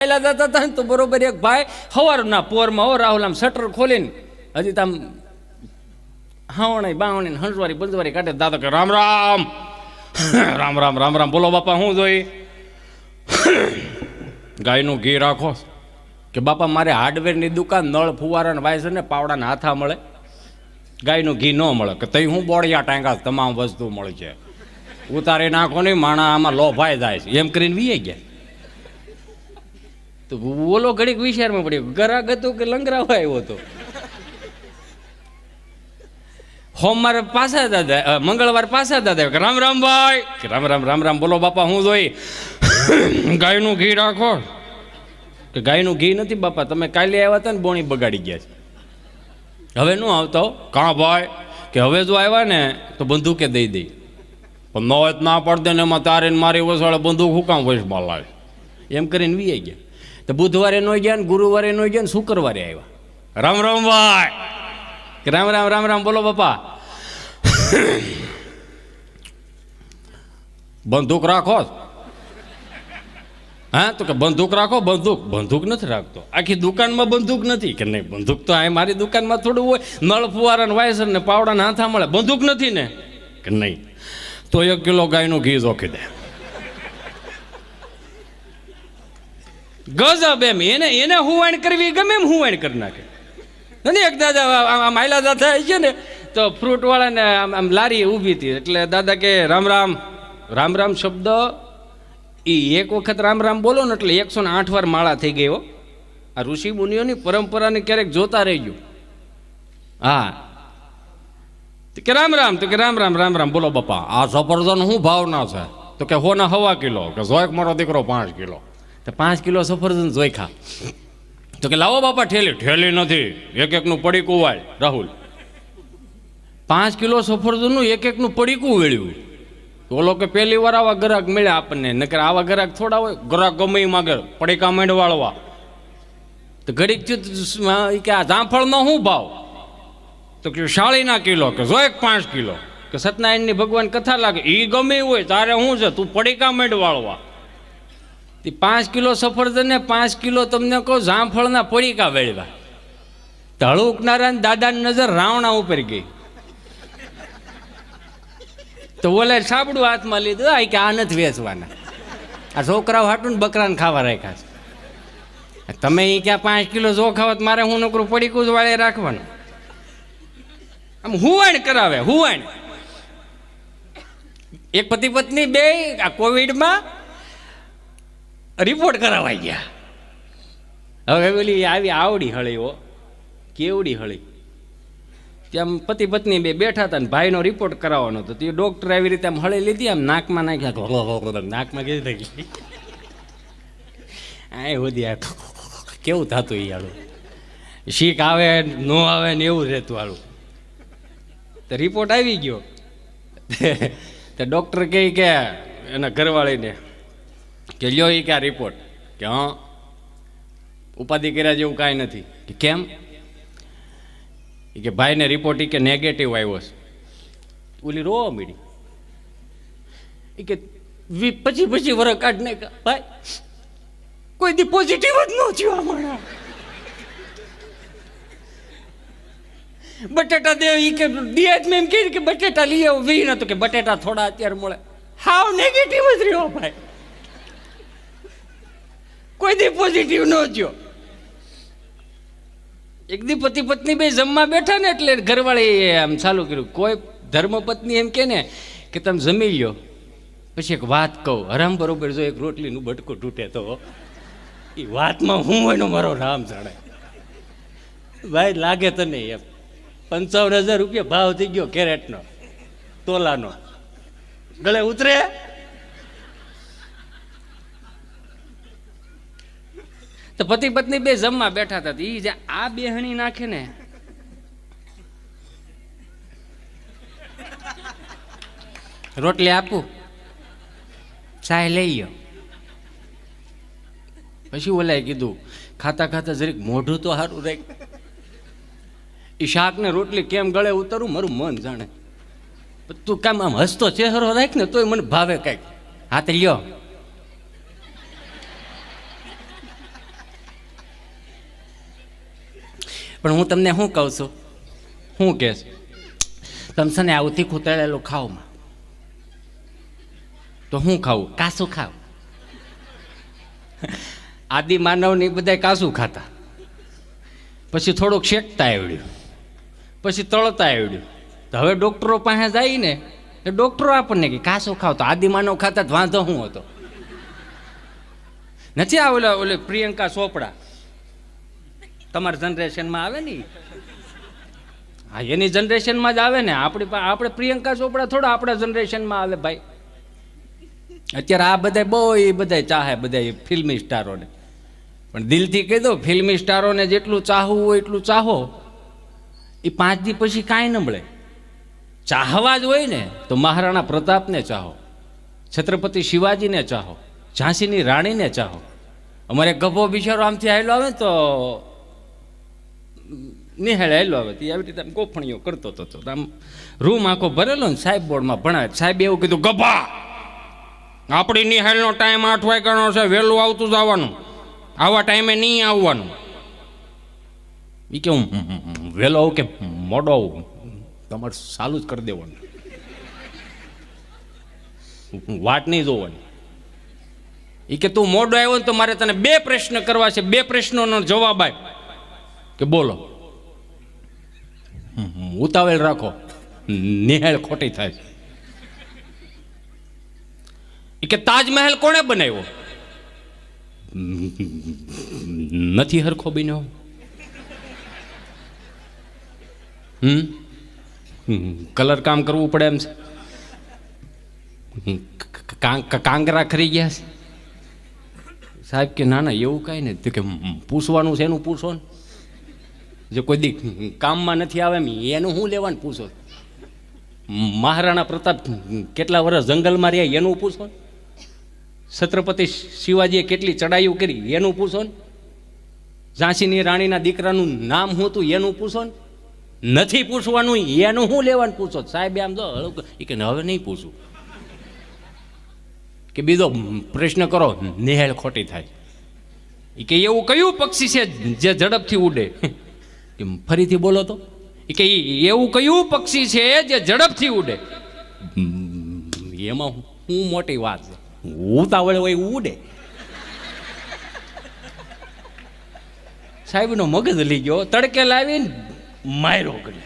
જતા હતા ને તો બરોબર એક ભાઈ સવારના પોરમાં હો રાહુલ આમ શટર ખોલીને હજી તો આમ હાવણી બાવણી હંસવારી બંજવારી કાઢે. દાદા કે રામ રામ રામ રામ રામ રામ બોલો બાપા. હું જોઈ ગાયનું ઘી રાખો કે બાપા મારે હાર્ડવેરની દુકાન નળ ફુવારા ને વાયસર ને પાવડાના હાથા મળે, ગાયનું ઘી ન મળે. કે તઈ હું બોળિયા ટાંગા તમામ વસ્તુ મળી છે, ઉતારી નાખો નહીં માણા આમાં લોભાઈ જાય છે એમ કરીને વીએ ગયા. તો બોલો ઘડીક વિચારમાં પડ્યો ગરાગ હતું કે લંગરાવા આવ્યો હતો. સોમવાર પાછા દાદા મંગળવાર પાછા દાદા કે રામ રામ ભાઈ કે રામ રામ રામ રામ બોલો બાપા. હું જોઈ ગાયનું ઘી રાખો કે ગાયનું ઘી નથી બાપા, તમે કાલે આવ્યા હતા ને બોણી બગાડી ગયા છે, હવે નું આવતો. કાં ભાઈ કે હવે જો આવ્યા ને તો બંદૂકે દઈ દઈ. પણ ન હોય ના પડદે ને એમાં તારે મારી વસાડે બંદૂક હું કામ વશમાં લાવે એમ કરીને વી ગયા. તો બુધવારે નો ગયા ને ગુરુવારે નો ગયા ને શુક્રવારે આવ્યા. રામ રામ ભાઈ કે રામ રામ રામ રામ બોલો બાપા. બંદૂક રાખો? હા તો કે બંદૂક રાખો. બંદૂક નથી રાખતો. આખી દુકાનમાં બંદૂક નથી કે નહીં? બંદૂક તો આ મારી દુકાનમાં થોડું હોય, નળ ફુવારા ને વાયસર ને પાવડાના હાથા મળે. બંદૂક નથી ને કે નહીં? તો 1 કિલો ગાયનું ઘી જોખી દે. ગજબ એમ એને હુવાણ કરવી ગમે એમ હુવાણ કરી નાખે. નથી એક દાદા આમ આયલા દાદા છે ને તો ફ્રૂટ વાળાને આમ લારી ઊભી હતી એટલે દાદા કે રામ રામ રામ રામ શબ્દ એ એક વખત રામ રામ બોલો ને એટલે 108 વાર માળા થઈ ગઈ હો. આ ઋષિ મુનિઓની પરંપરાને ક્યારેક જોતા રહી ગયું. હા કે રામ રામ તો કે રામ રામ રામ રામ બોલો બાપા. આ સફરજન શું ભાવના છે? તો કે હોના 1.25 કિલો. કે જોઈક મારો દીકરો 5 કિલો. તો 5 કિલો સફરજન જોઈ ખા. તો કે લાવો બાપા ઠેલી નથી, એક એકનું પડીકું વાળ. રાહુલ 5 કિલો સફરજનનું એક એકનું પડીકું વેળ્યું. તો ઓલો કે પહેલી વાર આવા ગ્રાહક મળ્યા આપણને, નકર આવા ગ્રાહક થોડા હોય. ગ્રાહક ગમે માગે પડીકા માંડ વાળવા. તો ઘડીક કે આ જામફળનો શું ભાવ? તો કે 40 કિલો. કે જો એક 5 કિલો. કે સત્યનારાયણની ભગવાન કથા લાગે એ ગમે હોય તારે શું છે, તું પડીકા માંડ વાળવા. 5 કિલો સફરજન ને 5 કિલો તમને કહો જામફળના પડીકા વેળવા. તો હળુકનારા દાદાની નજર રાવણા ઉપર ગઈ. તો ઓલે સાબડું હાથમાં લીધું. આ કે આ નથી વેચવાના, આ છોકરાઓ હાટું ને બકરાને ખાવા રાખ્યા છે. તમે એ ક્યાં 5 કિલો જો ખાવત મારે હું નકરું પડીકું જ વાળે રાખવાનું. આમ હુવાણ કરાવે હુવાણ. એક પતિ પત્ની બે આ કોવિડમાં રિપોર્ટ કરાવાઈ ગયા. હવે પેલી આવી આવડી હળી હો, કેવડી હળી. ત્યાં પતિ પત્ની બે બેઠા હતા ને ભાઈનો રિપોર્ટ કરાવવાનો હતો. તે ડોક્ટર આવી રીતે આમ હળી લીધી, આમ નાકમાં નાખ્યા. નાકમાં કીધી થઈ આ બધી આ કેવું થતું એ આડું શીખ આવે ન આવે ને એવું રહેતું આડું. તો રિપોર્ટ આવી ગયો. તો ડૉક્ટર કહે કે એના ઘરવાળીને કે લ્યો એ કે આ રિપોર્ટ. કે હા ઉપાધિ કર્યા જેવું કાંઈ નથી. કે કેમ? કે ભાઈને રિપોર્ટ કે નેગેટિવ આવ્યો છે. ઓલી રોવા મીડી. એ કે 25 વર્ષ કાઢ ને ભાઈ કોઈ દી પોઝિટિવ જ ન થયો અમારા. બટેટા દેવ ઈ કે દિયાત મેં એમ કહ્યું કે બટેટા લઈ આવો વી નતો. કે બટેટા થોડા અત્યારે મળે. હાવ નેગેટિવ જ રહ્યો ભાઈ, કોઈ દી પોઝિટિવ ન થયો. એક દી પતિ પત્ની બે જમવા બેઠા ને એટલે ઘરવાળી આમ ચાલુ કર્યું. કોઈ ધર્મપત્ની એમ કે ને કે તમે જમી લ્યો પછી એક વાત કહું. હરામ બરોબર જો એક રોટલીનું બટકું તૂટે તો એ વાતમાં હું એનો મારો રામ જાણે. ભાઈ લાગે તો નહીં એમ 55,000 રૂપિયા ભાવ થઈ ગયો કેરેટનો, તોલાનો. ગળે ઉતરે? તો પતિ પત્ની બે જમવા બેઠા હતા. એ જે આ બેહણી નાખે ને રોટલી આપું ચાય લઈ ગયો. પછી ઓલાએ કીધું ખાતા ખાતા જરીક મોઢું તો સારું રાખ. એ શાક ને રોટલી કેમ ગળે ઉતરું મારું મન જાણે. તું કામ આમ હસતો ચહેરો રાખ ને તોય મને ભાવે કાંઈક. હાથ લ્યો પણ હું તમને શું કહું છું, શું કહે છે, તમે છે ને આવું તીખું તળેલું ખાવમાં, તો હું ખાવું? કાસું ખાવ. આદિ માનવની બધા કાસું ખાતા, પછી થોડુંક શેકતા આવડ્યું, પછી તળતા આવડ્યું. તો હવે ડૉક્ટરો પાસે જાય ને, એ ડૉક્ટરો આપણને કે કાસું ખાવ. તો આદિ માનવ ખાતા જ વાંધો શું હતો? નથી આ ઓલે પ્રિયંકા ચોપડા તમારા જનરેશનમાં આવે ને, હા એની જનરેશનમાં જ આવે ને. આપણે પ્રિયંકા ચોપડા થોડા આપણા જનરેશનમાં આવે ભાઈ. અત્યારે આ બધા બહુ એ બધા ચાહે, બધા ફિલ્મી સ્ટારોને. પણ દિલથી કહી દો, ફિલ્મી સ્ટારોને જેટલું ચાહવું હોય એટલું ચાહો, એ 5 દી પછી કાંઈ ન મળે. ચાહવા જ હોય ને તો મહારાણા પ્રતાપને ચાહો, છત્રપતિ શિવાજીને ચાહો, ઝાંસીની રાણીને ચાહો. અમારે ગભો બિચારો આમથી હાયલો આવે તો નિહાળે હાયલો આવે તો આવી રીતે આમ ગોફણીઓ કરતો હતો. આમ રૂમ આખો ભરેલો ને, સાહેબ બોર્ડમાં ભણાવે. સાહેબ એવું કીધું, ગભા આપણી નિહાળનો ટાઈમ 8 વાગ્યાનો છે, વહેલું આવતું જવાનું, આવા ટાઈમે નહીં આવવાનું. એ કે હું વહેલો આવું કે મોડો આવું, તમારે ચાલુ જ કરી દેવાનું, વાટ નહીં જોવાની. એ કે તું મોડો આવ્યો ને તો મારે તને 2 પ્રશ્ન કરવા છે, 2 પ્રશ્નોનો જવાબ આપ. કે બોલો. ઉતાવળ રાખો, નિહાળ ખોટી થાય. એ કે તાજમહેલ કોણે બનાવ્યો? નથી હરખો બન્યો. કલર કામ કરવું પડે એમ છે. કાંગરા ખરી ગયા છે. સાહેબ કે ના ના એવું કાંઈ નહીં. તો કે પૂછવાનું છે એનું પૂછો ને, જો કોઈ દી કામમાં નથી આવે એમ એનું શું લેવાનું પૂછો. મહારાણા પ્રતાપ કેટલા વર્ષ જંગલમાં રહ્યા એનું પૂછો. છત્રપતિ શિવાજીએ કેટલી ચડાઈઓ કરી એનું પૂછો ને. ઝાંસીની રાણીના દીકરાનું નામ શું હતું એનું પૂછો ને. નથી પૂછવાનું એનું શું લેવાનું પૂછો. સાહેબ આમ જો એ કે હવે નહીં પૂછું, કે બીજો પ્રશ્ન કરો, નિહાળ ખોટી થાય. એ કે એવું કયું પક્ષી છે જે ઝડપથી ઉડે? કે ફરીથી બોલો તો. એ કે એવું કયું પક્ષી છે જે ઝડપથી ઉડે? એમાં શું મોટી વાત છે, ઉતાવળ હોય ઉડે. સાહેબનો મગજ લઈ ગયો, તડકે લાવીને માર્યો કરી.